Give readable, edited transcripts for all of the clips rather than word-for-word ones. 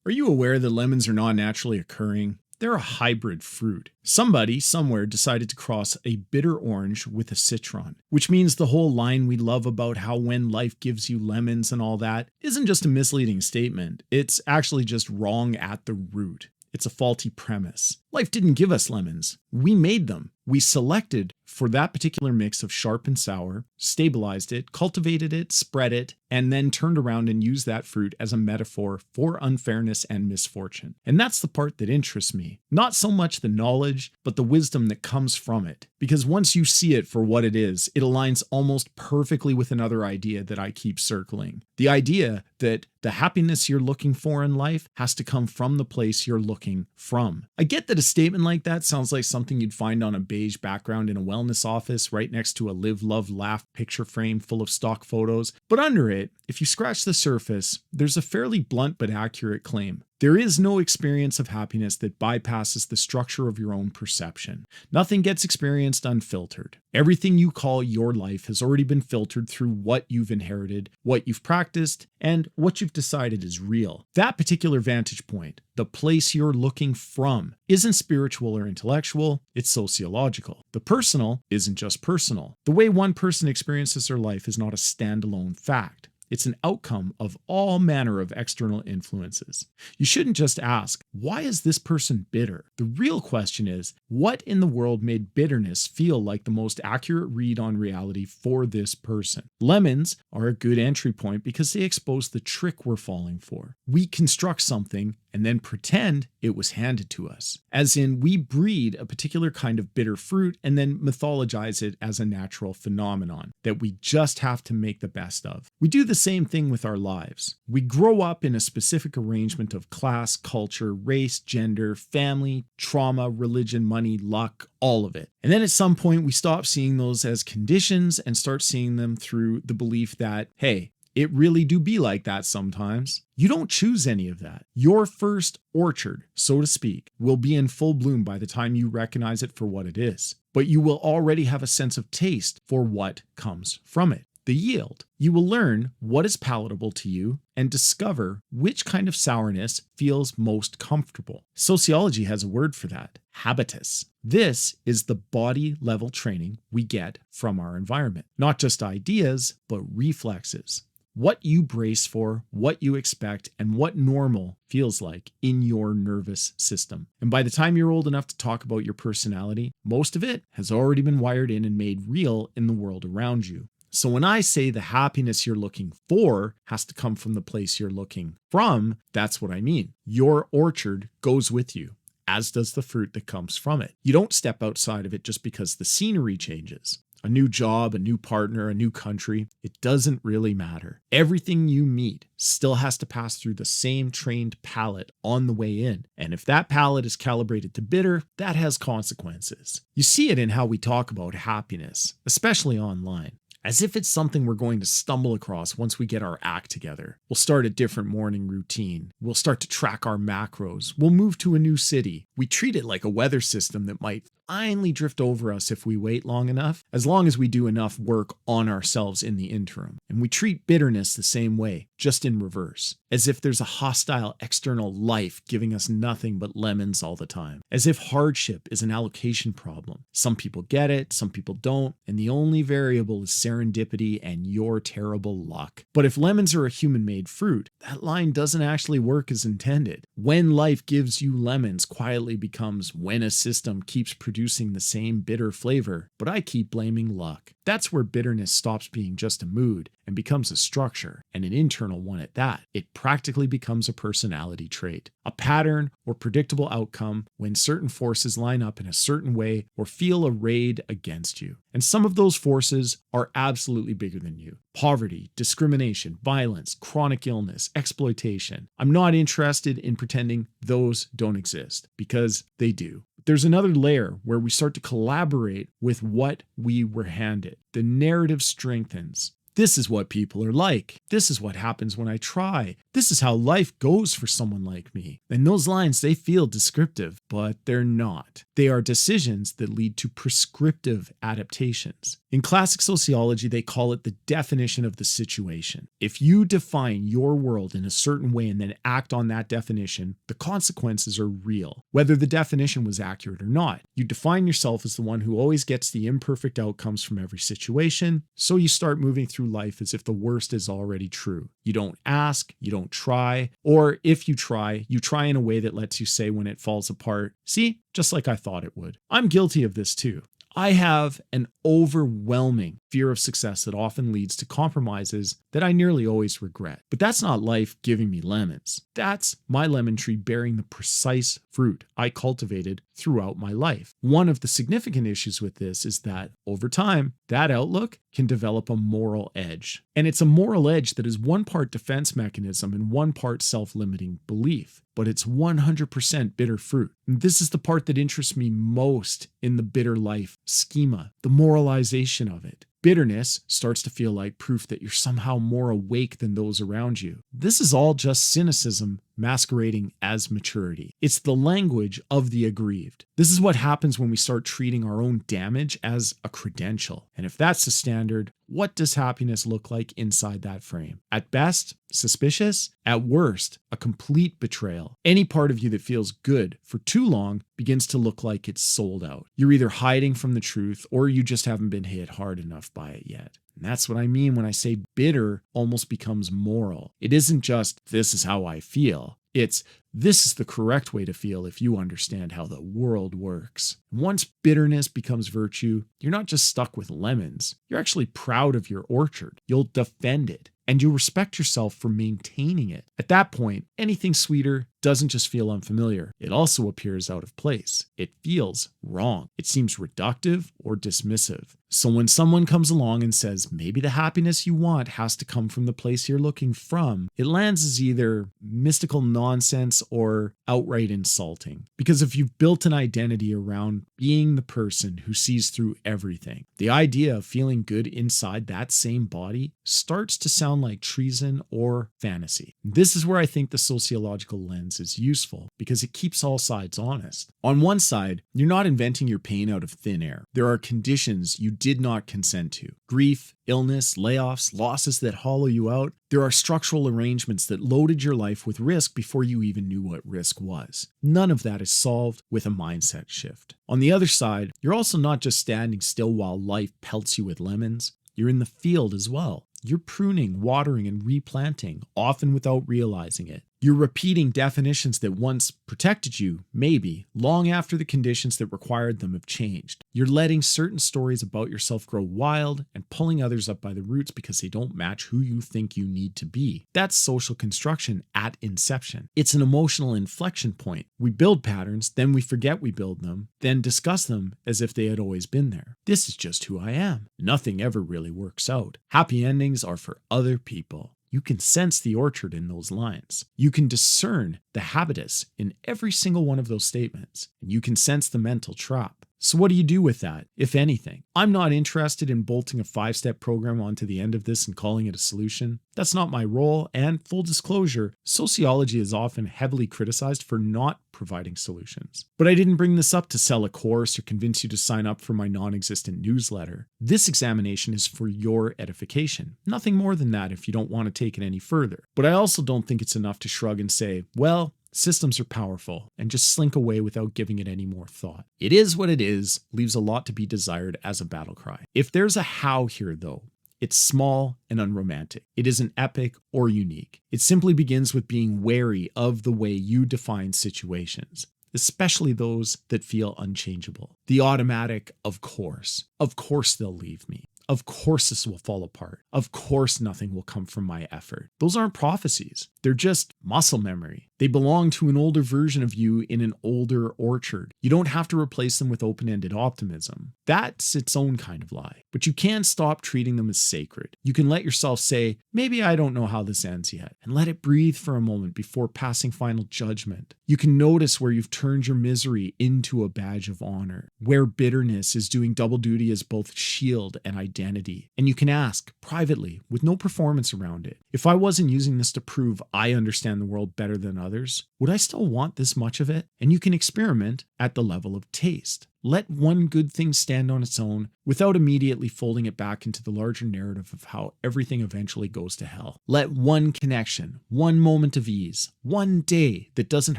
Are you aware that lemons are not naturally occurring? They're a hybrid fruit. Somebody, somewhere, decided to cross a bitter orange with a citron, which means the whole line we love about how when life gives you lemons and all that isn't just a misleading statement, it's actually just wrong at the root. It's a faulty premise. Life didn't give us lemons. We made them. We selected for that particular mix of sharp and sour, stabilized it, cultivated it, spread it, and then turned around and used that fruit as a metaphor for unfairness and misfortune. And that's the part that interests me. Not so much the knowledge, but the wisdom that comes from it. Because once you see it for what it is, it aligns almost perfectly with another idea that I keep circling. The idea that the happiness you're looking for in life has to come from the place you're looking from. I get that a statement like that sounds like something you'd find on a beige background in a wellness office right next to a live, love, laugh picture frame full of stock photos. But under it, if you scratch the surface, there's a fairly blunt but accurate claim. There is no experience of happiness that bypasses the structure of your own perception. Nothing gets experienced unfiltered. Everything you call your life has already been filtered through what you've inherited, what you've practiced, and what you've decided is real. That particular vantage point, the place you're looking from, isn't spiritual or intellectual, it's sociological. The personal isn't just personal. The way one person experiences their life is not a standalone fact. It's an outcome of all manner of external influences. You shouldn't just ask, why is this person bitter? The real question is, what in the world made bitterness feel like the most accurate read on reality for this person? Lemons are a good entry point because they expose the trick we're falling for. We construct something and then pretend it was handed to us. As in, we breed a particular kind of bitter fruit and then mythologize it as a natural phenomenon that we just have to make the best of. We do the same thing with our lives. We grow up in a specific arrangement of class, culture, race, gender, family, trauma, religion, money, luck, all of it. And then at some point we stop seeing those as conditions and start seeing them through the belief that, hey, it really do be like that sometimes. You don't choose any of that. Your first orchard, so to speak, will be in full bloom by the time you recognize it for what it is. But you will already have a sense of taste for what comes from it. The yield. You will learn what is palatable to you and discover which kind of sourness feels most comfortable. Sociology has a word for that, habitus. This is the body level training we get from our environment. Not just ideas, but reflexes. What you brace for, what you expect, and what normal feels like in your nervous system. And by the time you're old enough to talk about your personality, most of it has already been wired in and made real in the world around you. So when I say the happiness you're looking for has to come from the place you're looking from, that's what I mean. Your orchard goes with you, as does the fruit that comes from it. You don't step outside of it just because the scenery changes. A new job, a new partner, a new country, it doesn't really matter. Everything you meet still has to pass through the same trained palate on the way in. And if that palate is calibrated to bitter, that has consequences. You see it in how we talk about happiness, especially online. As if it's something we're going to stumble across once we get our act together. We'll start a different morning routine. We'll start to track our macros. We'll move to a new city. We treat it like a weather system that might finally drift over us if we wait long enough, as long as we do enough work on ourselves in the interim. And we treat bitterness the same way, just in reverse, as if there's a hostile external life giving us nothing but lemons all the time, as if hardship is an allocation problem. Some people get it, some people don't, and the only variable is serendipity and your terrible luck. But if lemons are a human-made fruit, that line doesn't actually work as intended. When life gives you lemons quietly becomes when a system keeps producing the same bitter flavor, but I keep blaming luck. That's where bitterness stops being just a mood and becomes a structure, and an internal one at that. It practically becomes a personality trait, a pattern or predictable outcome when certain forces line up in a certain way or feel arrayed against you. And some of those forces are absolutely bigger than you. Poverty, discrimination, violence, chronic illness, exploitation. I'm not interested in pretending those don't exist, because they do. There's another layer where we start to collaborate with what we were handed. The narrative strengthens. This is what people are like. This is what happens when I try. This is how life goes for someone like me. And those lines, they feel descriptive, but they're not. They are decisions that lead to prescriptive adaptations. In classic sociology, they call it the definition of the situation. If you define your world in a certain way and then act on that definition, the consequences are real, whether the definition was accurate or not. You define yourself as the one who always gets the imperfect outcomes from every situation, so you start moving through life as if the worst is already true. You don't ask, you don't try, or if you try in a way that lets you say when it falls apart, see, just like I thought it would. I'm guilty of this too. I have an overwhelming fear of success that often leads to compromises that I nearly always regret. But that's not life giving me lemons. That's my lemon tree bearing the precise fruit I cultivated throughout my life. One of the significant issues with this is that over time, that outlook can develop a moral edge. And it's a moral edge that is one part defense mechanism and one part self-limiting belief. But it's 100% bitter fruit. And this is the part that interests me most in the bitter life schema, the moralization of it. Bitterness starts to feel like proof that you're somehow more awake than those around you. This is all just cynicism masquerading as maturity. It's the language of the aggrieved. This is what happens when we start treating our own damage as a credential. And if that's the standard, what does happiness look like inside that frame? At best, suspicious. At worst, a complete betrayal. Any part of you that feels good for too long begins to look like it's sold out. You're either hiding from the truth or you just haven't been hit hard enough by it yet. And that's what I mean when I say bitter almost becomes moral. It isn't just, this is how I feel. It's, this is the correct way to feel if you understand how the world works. Once bitterness becomes virtue, you're not just stuck with lemons. You're actually proud of your orchard. You'll defend it. And you respect yourself for maintaining it. At that point, anything sweeter doesn't just feel unfamiliar. It also appears out of place. It feels wrong. It seems reductive or dismissive. So when someone comes along and says, maybe the happiness you want has to come from the place you're looking from, it lands as either mystical nonsense or outright insulting. Because if you've built an identity around being the person who sees through everything, the idea of feeling good inside that same body starts to sound like treason or fantasy. This is where I think the sociological lens is useful because it keeps all sides honest. On one side, you're not inventing your pain out of thin air. There are conditions you did not consent to. Grief, illness, layoffs, losses that hollow you out. There are structural arrangements that loaded your life with risk before you even knew what risk was. None of that is solved with a mindset shift. On the other side, you're also not just standing still while life pelts you with lemons. You're in the field as well. You're pruning, watering, and replanting, often without realizing it. You're repeating definitions that once protected you, maybe, long after the conditions that required them have changed. You're letting certain stories about yourself grow wild and pulling others up by the roots because they don't match who you think you need to be. That's social construction at inception. It's an emotional inflection point. We build patterns, then we forget we build them, then discuss them as if they had always been there. This is just who I am. Nothing ever really works out. Happy endings are for other people. You can sense the orchard in those lines. You can discern the habitus in every single one of those statements. And you can sense the mental trap. So what do you do with that, if anything? I'm not interested in bolting a 5-step program onto the end of this and calling it a solution. That's not my role, and full disclosure, sociology is often heavily criticized for not providing solutions. But I didn't bring this up to sell a course or convince you to sign up for my non-existent newsletter. This examination is for your edification. Nothing more than that if you don't want to take it any further. But I also don't think it's enough to shrug and say, well, systems are powerful, and just slink away without giving it any more thought. It is what it is, leaves a lot to be desired as a battle cry. If there's a how here, though, it's small and unromantic. It isn't epic or unique. It simply begins with being wary of the way you define situations, especially those that feel unchangeable. The automatic, of course they'll leave me. Of course this will fall apart. Of course nothing will come from my effort. Those aren't prophecies. They're just muscle memory. They belong to an older version of you in an older orchard. You don't have to replace them with open-ended optimism. That's its own kind of lie. But you can stop treating them as sacred. You can let yourself say, maybe I don't know how this ends yet, and let it breathe for a moment before passing final judgment. You can notice where you've turned your misery into a badge of honor, where bitterness is doing double duty as both shield and identity. And you can ask, privately, with no performance around it, if I wasn't using this to prove I understand the world better than others, would I still want this much of it? And you can experiment at the level of taste. Let one good thing stand on its own without immediately folding it back into the larger narrative of how everything eventually goes to hell. Let one connection, one moment of ease, one day that doesn't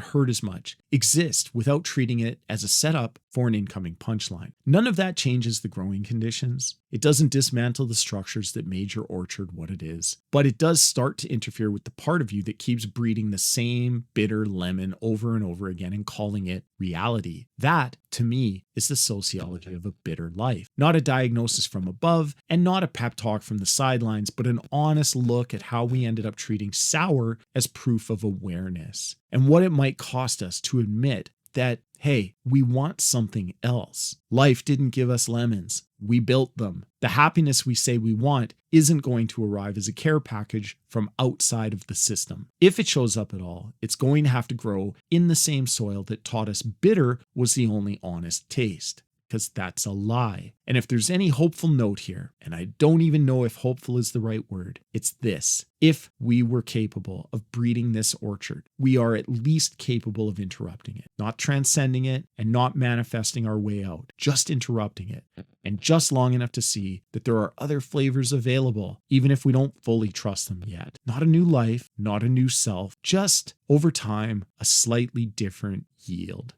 hurt as much exist without treating it as a setup for an incoming punchline. None of that changes the growing conditions. It doesn't dismantle the structures that made your orchard what it is, but it does start to interfere with the part of you that keeps breeding the same bitter lemon over and over again and calling it reality. That, to me, is the sociology of a bitter life. Not a diagnosis from above and not a pep talk from the sidelines, but an honest look at how we ended up treating sour as proof of awareness and what it might cost us to admit that, hey, we want something else. Life didn't give us lemons. We built them. The happiness we say we want isn't going to arrive as a care package from outside of the system. If it shows up at all, it's going to have to grow in the same soil that taught us bitter was the only honest taste. Because that's a lie. And if there's any hopeful note here, and I don't even know if hopeful is the right word, it's this. If we were capable of breeding this orchard, we are at least capable of interrupting it, not transcending it and not manifesting our way out, just interrupting it. And just long enough to see that there are other flavors available, even if we don't fully trust them yet. Not a new life, not a new self, just over time, a slightly different yield.